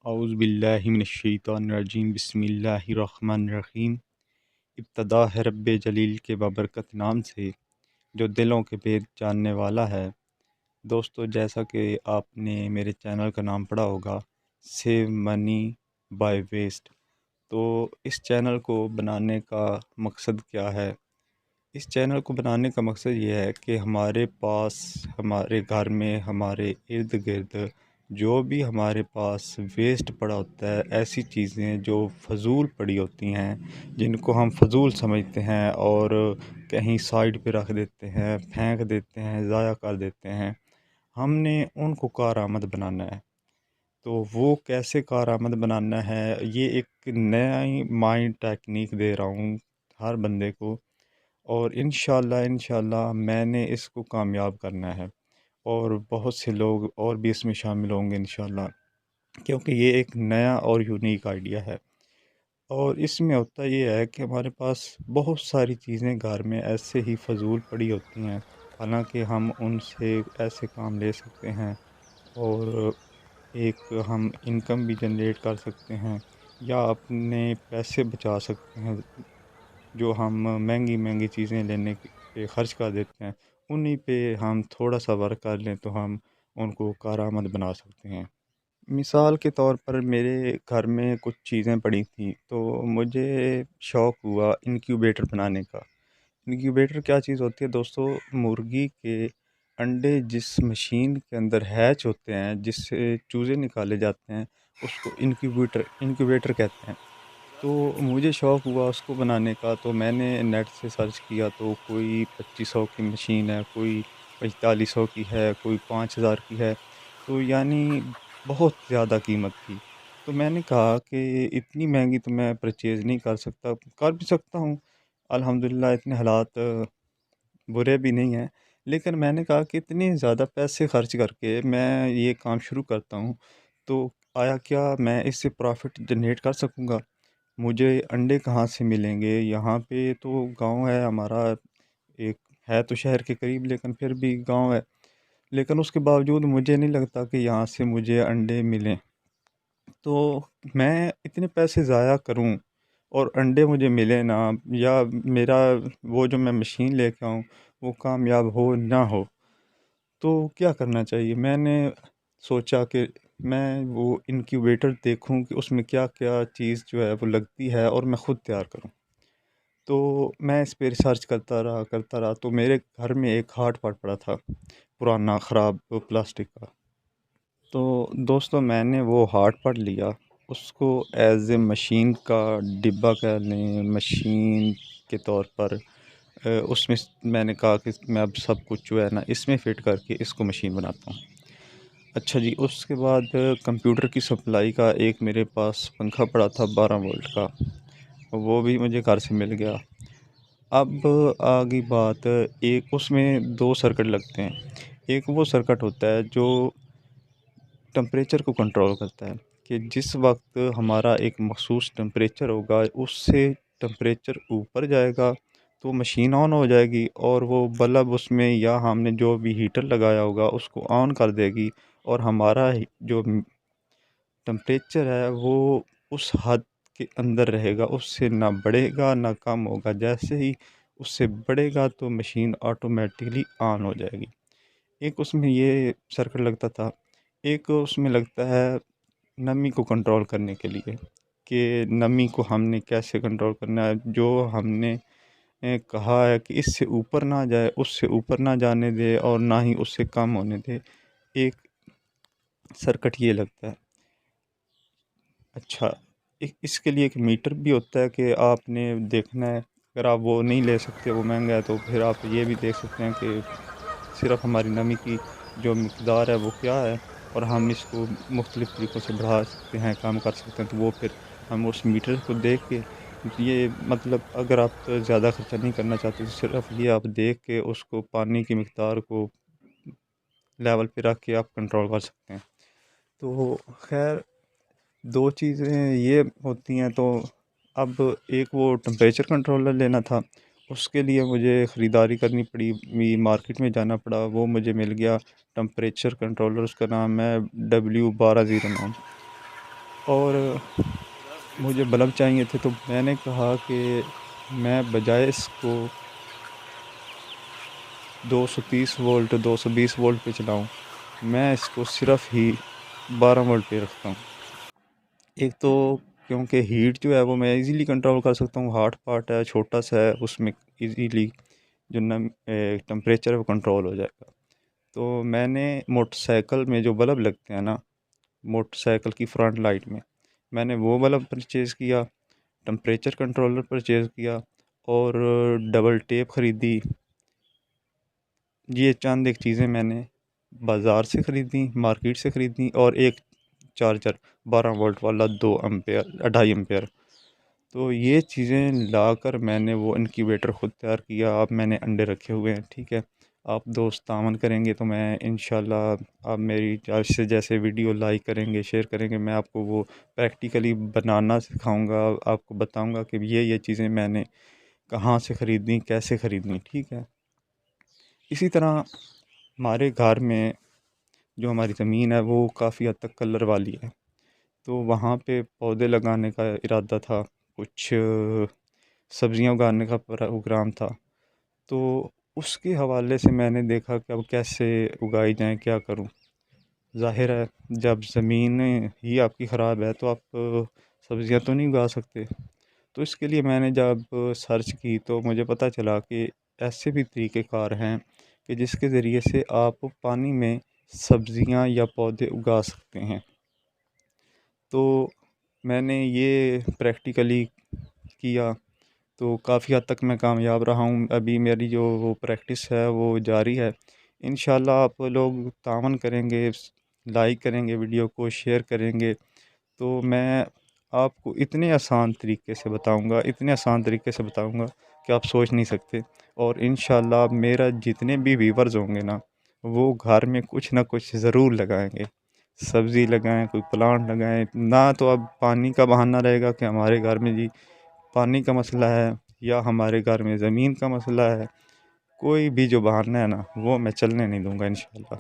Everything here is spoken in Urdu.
اعوذ باللہ من الشیطان الرجیم بسم اللہ الرحمن الرحیم۔ ابتدا ہے رب جلیل کے بابرکت نام سے جو دلوں کے بھید جاننے والا ہے۔ دوستو، جیسا کہ آپ نے میرے چینل کا نام پڑھا ہوگا، سیو منی بائی ویسٹ، تو اس چینل کو بنانے کا مقصد کیا ہے؟ اس چینل کو بنانے کا مقصد یہ ہے کہ ہمارے پاس، ہمارے گھر میں، ہمارے ارد گرد جو بھی ہمارے پاس ویسٹ پڑا ہوتا ہے، ایسی چیزیں جو فضول پڑی ہوتی ہیں، جن کو ہم فضول سمجھتے ہیں اور کہیں سائڈ پہ رکھ دیتے ہیں، پھینک دیتے ہیں، ضائع کر دیتے ہیں، ہم نے ان کو کارآمد بنانا ہے۔ تو وہ کیسے کارآمد بنانا ہے، یہ ایک نئی مائنڈ ٹیکنیک دے رہا ہوں ہر بندے کو، اور انشاءاللہ میں نے اس کو کامیاب کرنا ہے، اور بہت سے لوگ اور بھی اس میں شامل ہوں گے انشاءاللہ، کیونکہ یہ ایک نیا اور یونیک آئیڈیا ہے۔ اور اس میں ہوتا یہ ہے کہ ہمارے پاس بہت ساری چیزیں گھر میں ایسے ہی فضول پڑی ہوتی ہیں، حالانکہ ہم ان سے ایسے کام لے سکتے ہیں اور ایک ہم انکم بھی جنریٹ کر سکتے ہیں، یا اپنے پیسے بچا سکتے ہیں جو ہم مہنگی مہنگی چیزیں لینے پہ خرچ کر دیتے ہیں، انہی پہ ہم تھوڑا سا ورک کر لیں تو ہم ان کو کارآمد بنا سکتے ہیں۔ مثال کے طور پر میرے گھر میں کچھ چیزیں پڑی تھیں، تو مجھے شوق ہوا انکیوبیٹر بنانے کا۔ انکیوبیٹر کیا چیز ہوتی ہے دوستو؟ مرغی کے انڈے جس مشین کے اندر ہیچ ہوتے ہیں، جس سے چوزے نکالے جاتے ہیں، اس کو انکیوبیٹر کہتے ہیں۔ تو مجھے شوق ہوا اس کو بنانے کا، تو میں نے نیٹ سے سرچ کیا، تو کوئی 2500 کی مشین ہے، کوئی 4500 کی ہے، کوئی 5000 کی ہے، تو یعنی بہت زیادہ قیمت تھی۔ تو میں نے کہا کہ اتنی مہنگی تو میں پرچیز نہیں کر بھی سکتا ہوں، الحمدللہ اتنے حالات برے بھی نہیں ہیں، لیکن میں نے کہا کہ اتنے زیادہ پیسے خرچ کر کے میں یہ کام شروع کرتا ہوں، تو آیا کیا میں اس سے پروفٹ جنریٹ کر سکوں گا؟ مجھے انڈے کہاں سے ملیں گے؟ یہاں پہ تو گاؤں ہے ہمارا، ایک ہے تو شہر کے قریب لیکن پھر بھی گاؤں ہے، لیکن اس کے باوجود مجھے نہیں لگتا کہ یہاں سے مجھے انڈے ملیں۔ تو میں اتنے پیسے ضائع کروں اور انڈے مجھے ملے نہ، یا میرا وہ جو میں مشین لے کے آؤں وہ کامیاب ہو نہ ہو، تو کیا کرنا چاہیے؟ میں نے سوچا کہ میں وہ انکیوبیٹر دیکھوں کہ اس میں کیا کیا چیز جو ہے وہ لگتی ہے اور میں خود تیار کروں۔ تو میں اس پہ ریسرچ کرتا رہا تو میرے گھر میں ایک ہارٹ پاٹ پڑا تھا، پرانا خراب پلاسٹک کا۔ تو دوستو میں نے وہ ہارٹ پاٹ لیا، اس کو ایز اے مشین کا ڈبہ کہہ لیں، مشین کے طور پر اس میں نے کہا کہ میں اب سب کچھ جو ہے نا اس میں فٹ کر کے اس کو مشین بناتا ہوں۔ اچھا جی، اس کے بعد کمپیوٹر کی سپلائی کا ایک میرے پاس پنکھا پڑا تھا 12 وولٹ کا، وہ بھی مجھے گھر سے مل گیا۔ اب آگئی بات، ایک اس میں 2 سرکٹ لگتے ہیں، ایک وہ سرکٹ ہوتا ہے جو ٹمپریچر کو کنٹرول کرتا ہے، کہ جس وقت ہمارا ایک مخصوص ٹمپریچر ہوگا، اس سے ٹمپریچر اوپر جائے گا تو مشین آن ہو جائے گی، اور وہ بلب اس میں یا ہم نے جو بھی ہیٹر لگایا ہوگا اس کو آن کر دے گی، اور ہمارا جو ٹمپریچر ہے وہ اس حد کے اندر رہے گا، اس سے نہ بڑھے گا نہ کم ہوگا۔ جیسے ہی اس سے بڑھے گا تو مشین آٹومیٹکلی آن ہو جائے گی۔ ایک اس میں یہ سرکٹ لگتا تھا، ایک اس میں لگتا ہے نمی کو کنٹرول کرنے کے لیے، کہ نمی کو ہم نے کیسے کنٹرول کرنا ہے، جو ہم نے کہا ہے کہ اس سے اوپر نہ جائے، اس سے اوپر نہ جانے دے اور نہ ہی اس سے کم ہونے دے، ایک سرکٹ یہ لگتا ہے۔ اچھا، اس کے لیے ایک میٹر بھی ہوتا ہے کہ آپ نے دیکھنا ہے، اگر آپ وہ نہیں لے سکتے، وہ مہنگا ہے، تو پھر آپ یہ بھی دیکھ سکتے ہیں کہ صرف ہماری نمی کی جو مقدار ہے وہ کیا ہے، اور ہم اس کو مختلف طریقوں سے بڑھا سکتے ہیں، کام کر سکتے ہیں، تو وہ پھر ہم اس میٹر کو دیکھ کے، یہ مطلب اگر آپ زیادہ خرچہ نہیں کرنا چاہتے تو صرف یہ آپ دیکھ کے اس کو پانی کی مقدار کو لیول پہ رکھ کے آپ کنٹرول کر سکتے ہیں۔ تو خیر 2 چیزیں یہ ہوتی ہیں، تو اب ایک وہ ٹمپریچر کنٹرولر لینا تھا، اس کے لیے مجھے خریداری کرنی پڑی، مارکیٹ میں جانا پڑا، وہ مجھے مل گیا ٹمپریچر کنٹرولر، اس کا نام ہے W1209۔ اور مجھے بلب چاہیے تھے، تو میں نے کہا کہ میں بجائے اس کو 230 وولٹ 220 وولٹ پہ چلاؤں، میں اس کو صرف ہی 12 وولٹ پہ رکھتا ہوں۔ ایک تو کیونکہ ہیٹ جو ہے وہ میں ایزیلی کنٹرول کر سکتا ہوں، ہارڈ پارٹ ہے، چھوٹا سا ہے، اس میں ایزیلی جو ٹمپریچر ہے وہ کنٹرول ہو جائے گا۔ تو میں نے موٹر سائیکل میں جو بلب لگتے ہیں نا، موٹر سائیکل کی فرنٹ لائٹ میں نے وہ بلب پرچیز کیا، ٹمپریچر کنٹرولر پرچیز کیا، اور ڈبل ٹیپ خریدی۔ یہ چند ایک چیزیں میں نے بازار سے خریدی، مارکیٹ سے خریدی، اور ایک چارجر 12 وولٹ والا 2 ایمپیئر 2.5 ایمپیئر۔ تو یہ چیزیں لا کر میں نے وہ انکیویٹر خود تیار کیا۔ اب میں نے انڈے رکھے ہوئے ہیں، ٹھیک ہے۔ آپ دوست تعاون کریں گے تو میں انشاءاللہ آپ میری جیسے ویڈیو لائک کریں گے، شیئر کریں گے، میں آپ کو وہ پریکٹیکلی بنانا سکھاؤں گا، آپ کو بتاؤں گا کہ یہ چیزیں میں نے کہاں سے خریدیں، کیسے خریدیں، ٹھیک ہے۔ اسی طرح ہمارے گھر میں جو ہماری زمین ہے وہ کافی حد تک کلر والی ہے، تو وہاں پہ پودے لگانے کا ارادہ تھا، کچھ سبزیاں اگانے کا پروگرام تھا۔ تو اس کے حوالے سے میں نے دیکھا کہ اب کیسے اگائی جائیں، کیا کروں۔ ظاہر ہے جب زمین ہی آپ کی خراب ہے تو آپ سبزیاں تو نہیں اگا سکتے۔ تو اس کے لیے میں نے جب سرچ کی تو مجھے پتہ چلا کہ ایسے بھی طریقۂ کار ہیں کہ جس کے ذریعے سے آپ پانی میں سبزیاں یا پودے اگا سکتے ہیں۔ تو میں نے یہ پریکٹیکلی کیا، تو کافی حد تک میں کامیاب رہا ہوں۔ ابھی میری جو وہ پریکٹس ہے وہ جاری ہے۔ انشاءاللہ آپ لوگ تعاون کریں گے، لائک کریں گے، ویڈیو کو شیئر کریں گے، تو میں آپ کو اتنے آسان طریقے سے بتاؤں گا کہ آپ سوچ نہیں سکتے۔ اور انشاءاللہ میرا جتنے بھی ویورز ہوں گے نا، وہ گھر میں کچھ نہ کچھ ضرور لگائیں گے، سبزی لگائیں، کوئی پلانٹ لگائیں۔ نہ تو اب پانی کا بہانہ رہے گا کہ ہمارے گھر میں جی پانی کا مسئلہ ہے یا ہمارے گھر میں زمین کا مسئلہ ہے، کوئی بھی جو بہانہ ہے نا وہ میں چلنے نہیں دوں گا انشاءاللہ۔